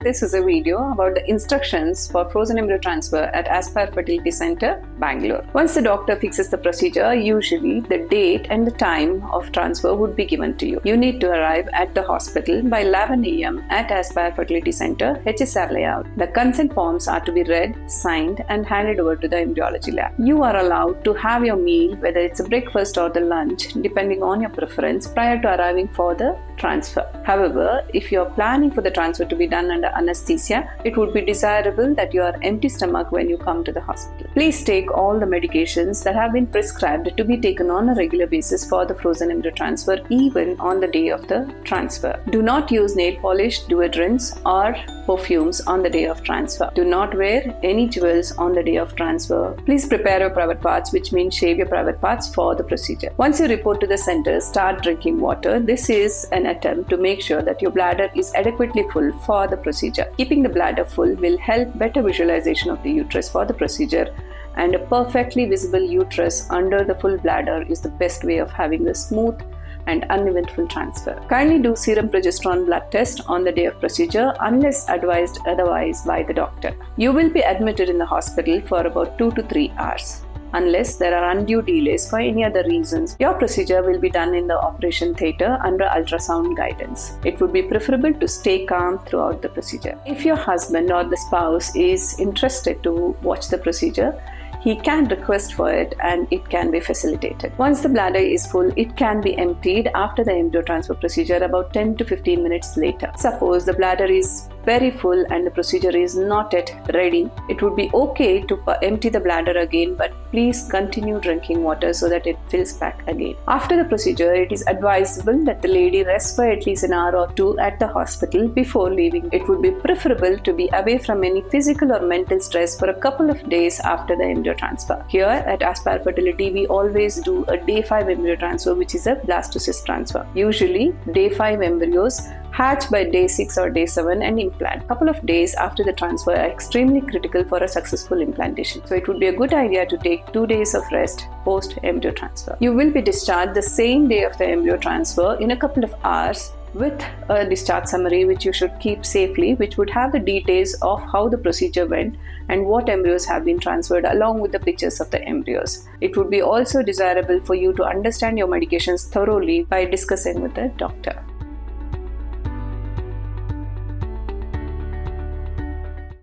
This is a video about the instructions for frozen embryo transfer at Aspire Fertility Center, Bangalore. Once the doctor fixes the procedure, usually the date and the time of transfer would be given to you. You need to arrive at the hospital by 11 a.m. at Aspire Fertility Center, HSR layout. The consent forms are to be read, signed and handed over to the embryology lab. You are allowed to have your meal, whether it's a breakfast or the lunch, depending on your preference, prior to arriving for the transfer. However, if you are planning for the transfer to be done under anesthesia, it would be desirable that you are empty stomach when you come to the hospital. Please take all the medications that have been prescribed to be taken on a regular basis for the frozen embryo transfer, even on the day of the transfer. Do not use nail polish, deodorants or perfumes on the day of transfer. Do not wear any jewels on the day of transfer. Please prepare your private parts, which means shave your private parts for the procedure. Once you report to the center, start drinking water. This is an attempt to make sure that your bladder is adequately full for the procedure. Keeping the bladder full will help better visualization of the uterus for the procedure, and a perfectly visible uterus under the full bladder is the best way of having a smooth and uneventful transfer. Kindly do serum progesterone blood test on the day of procedure unless advised otherwise by the doctor. You will be admitted in the hospital for about 2 to 3 hours. Unless there are undue delays for any other reasons, your procedure will be done in the operation theatre under ultrasound guidance. It would be preferable to stay calm throughout the procedure. If your husband or the spouse is interested to watch the procedure, he can request for it and it can be facilitated. Once the bladder is full, it can be emptied after the embryo transfer procedure about 10 to 15 minutes later. Suppose the bladder is very full and the procedure is not yet ready, it would be okay to empty the bladder again, but please continue drinking water so that it fills back again. After the procedure, it is advisable that the lady rests for at least an hour or two at the hospital before leaving. It would be preferable to be away from any physical or mental stress for a couple of days after the embryo transfer. Here at Aspire Fertility, we always do a day 5 embryo transfer, which is a blastocyst transfer. Usually, day 5 embryos hatch by day 6 or day 7 and implant. Couple of days after the transfer are extremely critical for a successful implantation. So it would be a good idea to take 2 days of rest post embryo transfer. You will be discharged the same day of the embryo transfer in a couple of hours with a discharge summary which you should keep safely, which would have the details of how the procedure went and what embryos have been transferred along with the pictures of the embryos. It would be also desirable for you to understand your medications thoroughly by discussing with the doctor.